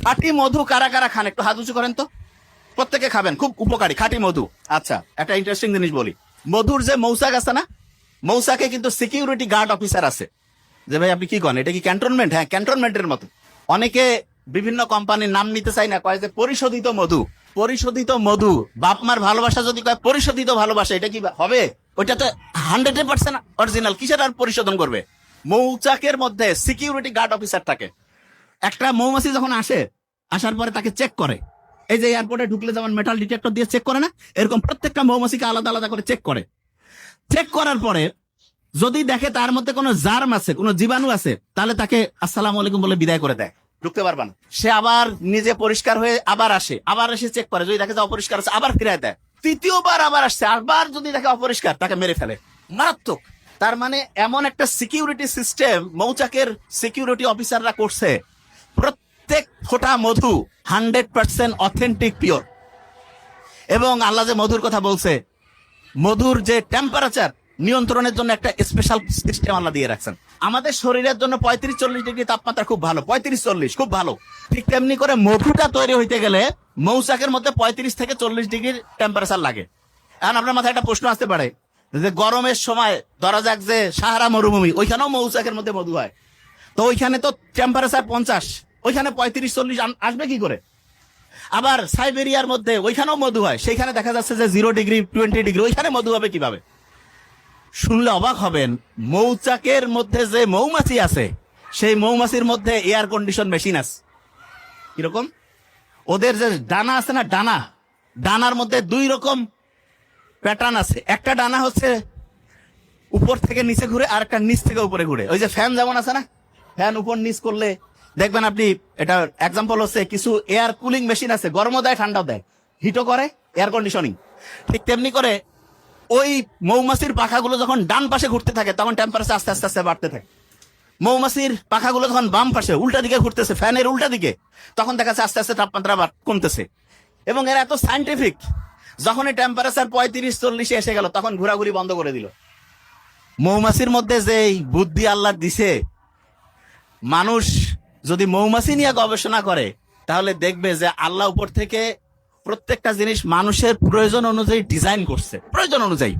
খাঁটি মধু কারা কারা খান একটু হাত উঁচু করেন তো। প্রত্যেকে খাবেন, খুব উপকারী খাঁটি মধু। আচ্ছা, একটা ইন্টারেস্টিং জিনিস বলি। মধুর যে মৌচাক আছে না, মৌচাকে কিন্তু সিকিউরিটি গার্ড অফিসার আছে। যে ভাই আপনি কি করেন, এটা কি ক্যান্টনমেন্ট? হ্যাঁ, ক্যান্টনমেন্টের মতো। অনেকে বিভিন্ন কোম্পানির নাম নিতে চাই না, কয় যে পরিশোধিত মধু। পরিশোধিত মধু, বাপ মার ভালোবাসা যদি কয় পরিশোধিত ভালোবাসা, এটা কি হবে? ওইটা তো 100% অরিজিনাল, কিসের আর পরিশোধন করবে? মৌচাকের মধ্যে সিকিউরিটি গার্ড অফিসার থাকে। একটা মৌমাছি যখন আসে, আসার পরে তাকে চেক করে। এই যে এয়ারপোর্টে ঢুকলে যেমন মেটাল ডিটেক্টর দিয়ে চেক করে না, এরকম প্রত্যেকটা মৌমাছিকে আলাদা আলাদা করে চেক করে। চেক করার পরে যদি দেখে তার মধ্যে কোনো জার্ম আছে, কোনো জীবাণু আছে, তাহলে তাকে আসসালামু আলাইকুম বলে বিদায় করে দেয়, ঢুকতে পারবা না। সে আবার নিজে পরিষ্কার হয়ে আবার আসে, আবার এসে চেক করে, যদি দেখে যে অপরিষ্কার আছে আবার ফিরায় দেয়। তৃতীয়বার আবার আসছে, আবার যদি দেখে অপরিষ্কার, তাকে মেরে ফেলে। মারাত্মক। তার মানে এমন একটা সিকিউরিটি সিস্টেম মৌচাকের সিকিউরিটি অফিসাররা করছে, প্রত্যেক ফোঁটা মধু 100% অথেন্টিক পিওর। এবং আল্লাহ যে মধুর কথা বলছে, মধুর যে টেম্পারেচার নিয়ন্ত্রণের জন্য একটা স্পেশাল সিস্টেম আল্লাহ দিয়ে রাখছেন। আমাদের শরীরের জন্য 35-40 ডিগ্রি তাপমাত্রা খুব ভালো, 35-40 খুব ভালো। ঠিক তেমনি করে মধুটা তৈরি হইতে গেলে মৌচাকের মধ্যে 35 থেকে 40 ডিগ্রির টেম্পারেচার লাগে। এখন আপনার মাথায় একটা প্রশ্ন আসতে পারে যে গরমের সময় ধরা যাক যে সাহারা মরুভূমি, ওইখানেও মৌচাকের মধ্যে মধু হয়, তো ওইখানে তো টেম্পারেচার 50, ওইখানে 35-40 আসবে কি করে? আবার সাইবেরিয়ার মধ্যে ওইখানেও মধু হয়, সেইখানে দেখা যাচ্ছে যে 0 ডিগ্রি 20 ডিগ্রি, ওইখানে মধু হবে কিভাবে? শুনলে অবাক হবেন, মৌচাকের মধ্যে যে মৌমাছি আছে, সেই মৌমাছির মধ্যে এয়ার কন্ডিশন মেশিন আছে। কিরকম? ওদের যে ডানা আছে না, ডানার মধ্যে 2 রকম প্যাটার্ন আছে। একটা ডানা হচ্ছে উপর থেকে নিচে ঘুরে, আর একটা নিচ থেকে উপরে ঘুরে। ওই যে ফ্যান যেমন আছে না, ফ্যান উপর নিচ করলে দেখবেন আপনি, এটা এক্সাম্পল হচ্ছে কিছু এয়ার কুলিং মেশিন আছে, গরমও দেয় ঠান্ডাও দেয়, হিটও করে, এয়ার কন্ডিশনিং। ঠিক তেমনি করে ওই মৌমাছির পাখাগুলো যখন ডান পাশে ঘুরতে থাকে, তখন টেম্পারেচার আস্তে আস্তে আস্তে বাড়তে থাকে। মৌমাছির পাখাগুলো যখন বাম পাশে উল্টা দিকে ঘুরতেছে, ফ্যানের উল্টা দিকে, তখন দেখা যাচ্ছে আস্তে আস্তে তাপমাত্রা কমতেছে। এবং এরা এত সাইন্টিফিক, যখন এই টেম্পারেচার 35-40 এসে গেল, তখন ঘোরাঘুরি বন্ধ করে দিল। মৌমাছির মধ্যে যে বুদ্ধি আল্লাহ দিছে, মানুষ যদি মৌমাছি নিয়ে গবেষণা করে, তাহলে দেখবে যে আল্লাহ উপর থেকে প্রত্যেকটা জিনিস মানুষের প্রয়োজন অনুযায়ী ডিজাইন করছে, প্রয়োজন অনুযায়ী।